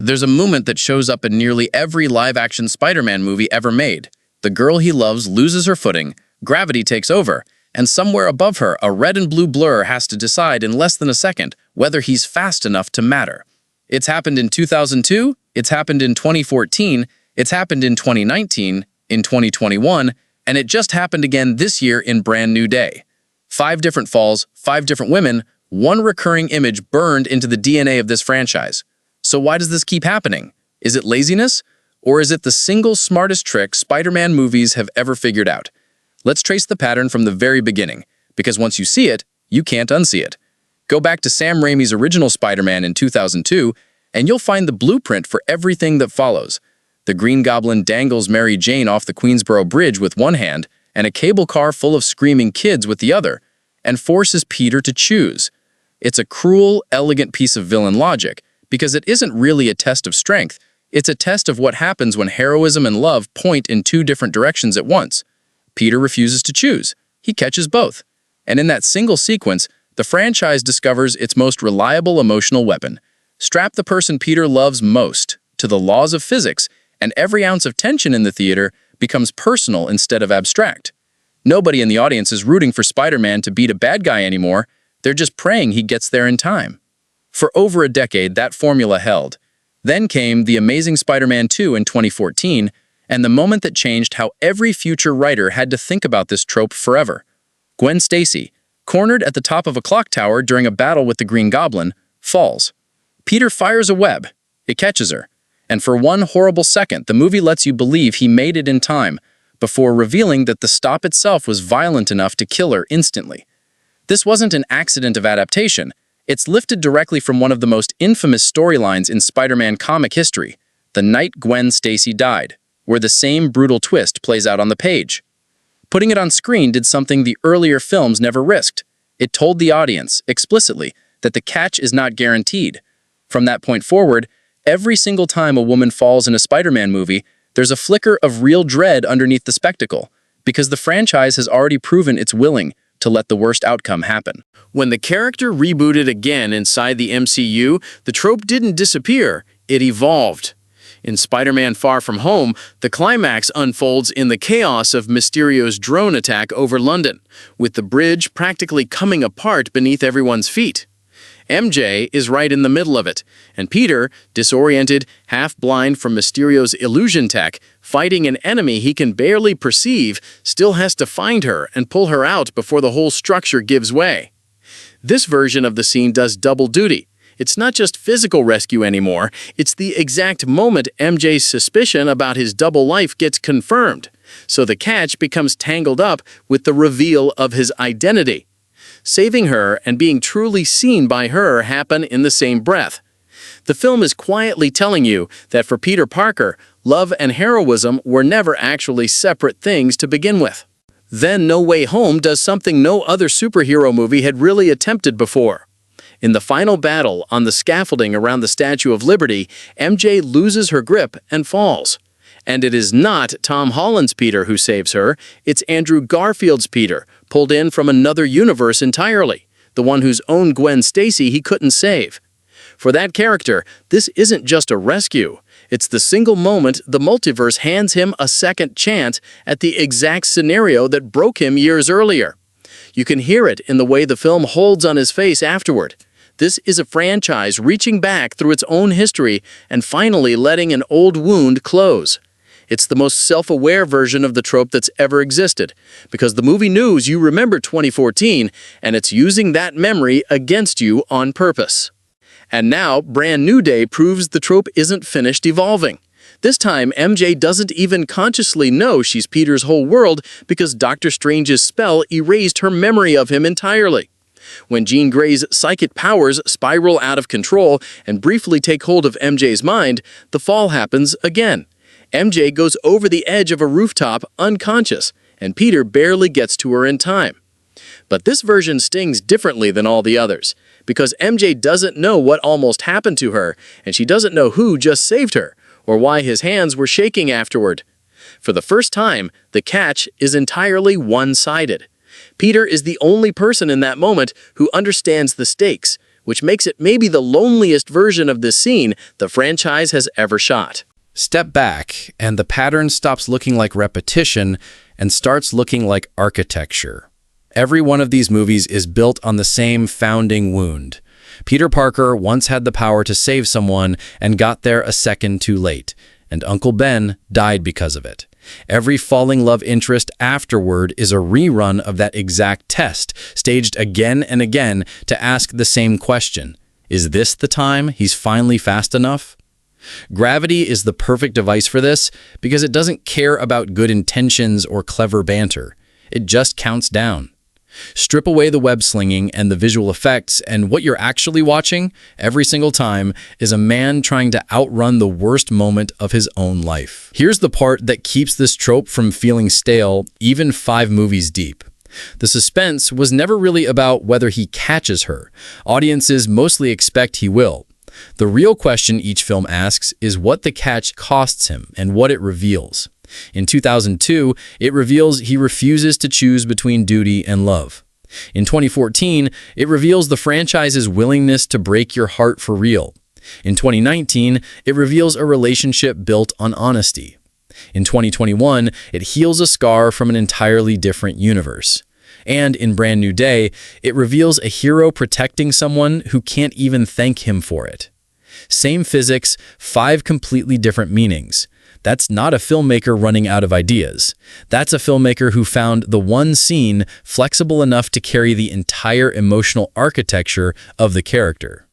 There's a moment that shows up in nearly every live-action Spider-Man movie ever made. The girl he loves loses her footing, gravity takes over, and somewhere above her, a red and blue blur has to decide in less than a second whether he's fast enough to matter. It's happened in 2002, it's happened in 2014, it's happened in 2019, in 2021, and it just happened again this year in Brand New Day. 5 different falls, 5 different women, one recurring image burned into the DNA of this franchise. So why does this keep happening? Is it laziness? Or is it the single smartest trick Spider-Man movies have ever figured out? Let's trace the pattern from the very beginning, because once you see it, you can't unsee it. Go back to Sam Raimi's original Spider-Man in 2002, and you'll find the blueprint for everything that follows. The Green Goblin dangles Mary Jane off the Queensboro Bridge with one hand and a cable car full of screaming kids with the other, and forces Peter to choose. It's a cruel, elegant piece of villain logic, because it isn't really a test of strength. It's a test of what happens when heroism and love point in 2 different directions at once. Peter refuses to choose. He catches both. And in that single sequence, the franchise discovers its most reliable emotional weapon. Strap the person Peter loves most to the laws of physics, and every ounce of tension in the theater becomes personal instead of abstract. Nobody in the audience is rooting for Spider-Man to beat a bad guy anymore. They're just praying he gets there in time. For over a decade, that formula held. Then came The Amazing Spider-Man 2 in 2014, and the moment that changed how every future writer had to think about this trope forever. Gwen Stacy, cornered at the top of a clock tower during a battle with the Green Goblin, falls. Peter fires a web. It catches her. And for one horrible second, the movie lets you believe he made it in time, before revealing that the stop itself was violent enough to kill her instantly. This wasn't an accident of adaptation. It's lifted directly from one of the most infamous storylines in Spider-Man comic history, the night Gwen Stacy died, where the same brutal twist plays out on the page. Putting it on screen did something the earlier films never risked. It told the audience, explicitly, that the catch is not guaranteed. From that point forward, every single time a woman falls in a Spider-Man movie, there's a flicker of real dread underneath the spectacle, because the franchise has already proven it's willing to let the worst outcome happen. When the character rebooted again inside the MCU, the trope didn't disappear, it evolved. In Spider-Man Far From Home, the climax unfolds in the chaos of Mysterio's drone attack over London, with the bridge practically coming apart beneath everyone's feet. MJ is right in the middle of it, and Peter, disoriented, half-blind from Mysterio's illusion tech, fighting an enemy he can barely perceive, still has to find her and pull her out before the whole structure gives way. This version of the scene does double duty. It's not just physical rescue anymore, it's the exact moment MJ's suspicion about his double life gets confirmed, so the catch becomes tangled up with the reveal of his identity. Saving her and being truly seen by her happen in the same breath. The film is quietly telling you that for Peter Parker, love and heroism were never actually separate things to begin with. Then No Way Home does something no other superhero movie had really attempted before. In the final battle on the scaffolding around the Statue of Liberty, MJ loses her grip and falls. And it is not Tom Holland's Peter who saves her, it's Andrew Garfield's Peter, pulled in from another universe entirely, the one whose own Gwen Stacy he couldn't save. For that character, this isn't just a rescue. It's the single moment the multiverse hands him a second chance at the exact scenario that broke him years earlier. You can hear it in the way the film holds on his face afterward. This is a franchise reaching back through its own history and finally letting an old wound close. It's the most self-aware version of the trope that's ever existed, because the movie knows you remember 2014, and it's using that memory against you on purpose. And now, Brand New Day proves the trope isn't finished evolving. This time, MJ doesn't even consciously know she's Peter's whole world because Doctor Strange's spell erased her memory of him entirely. When Jean Grey's psychic powers spiral out of control and briefly take hold of MJ's mind, the fall happens again. MJ goes over the edge of a rooftop unconscious, and Peter barely gets to her in time. But this version stings differently than all the others, because MJ doesn't know what almost happened to her, and she doesn't know who just saved her, or why his hands were shaking afterward. For the first time, the catch is entirely one-sided. Peter is the only person in that moment who understands the stakes, which makes it maybe the loneliest version of this scene the franchise has ever shot. Step back, and the pattern stops looking like repetition and starts looking like architecture. Every one of these movies is built on the same founding wound. Peter Parker once had the power to save someone and got there a second too late, and Uncle Ben died because of it. Every falling love interest afterward is a rerun of that exact test, staged again and again to ask the same question. Is this the time he's finally fast enough? Gravity is the perfect device for this because it doesn't care about good intentions or clever banter. It just counts down. Strip away the web slinging and the visual effects, and what you're actually watching every single time is a man trying to outrun the worst moment of his own life. Here's the part that keeps this trope from feeling stale, even 5 movies deep. The suspense was never really about whether he catches her. Audiences mostly expect he will. The real question each film asks is what the catch costs him and what it reveals. In 2002, it reveals he refuses to choose between duty and love. In 2014, it reveals the franchise's willingness to break your heart for real. In 2019, it reveals a relationship built on honesty. In 2021, it heals a scar from an entirely different universe. And in Brand New Day, it reveals a hero protecting someone who can't even thank him for it. Same physics, 5 completely different meanings. That's not a filmmaker running out of ideas. That's a filmmaker who found the one scene flexible enough to carry the entire emotional architecture of the character.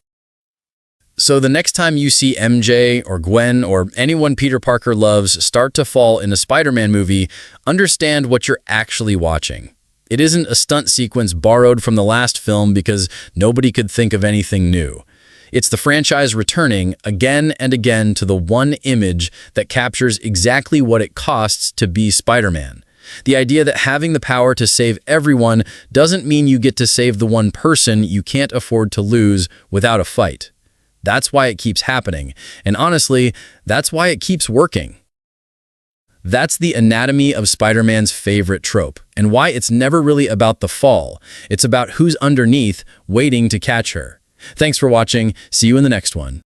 So the next time you see MJ or Gwen or anyone Peter Parker loves start to fall in a Spider-Man movie, understand what you're actually watching. It isn't a stunt sequence borrowed from the last film because nobody could think of anything new. It's the franchise returning again and again to the one image that captures exactly what it costs to be Spider-Man. The idea that having the power to save everyone doesn't mean you get to save the one person you can't afford to lose without a fight. That's why it keeps happening. And honestly, that's why it keeps working. That's the anatomy of Spider-Man's favorite trope, and why it's never really about the fall. It's about who's underneath, waiting to catch her. Thanks for watching. See you in the next one.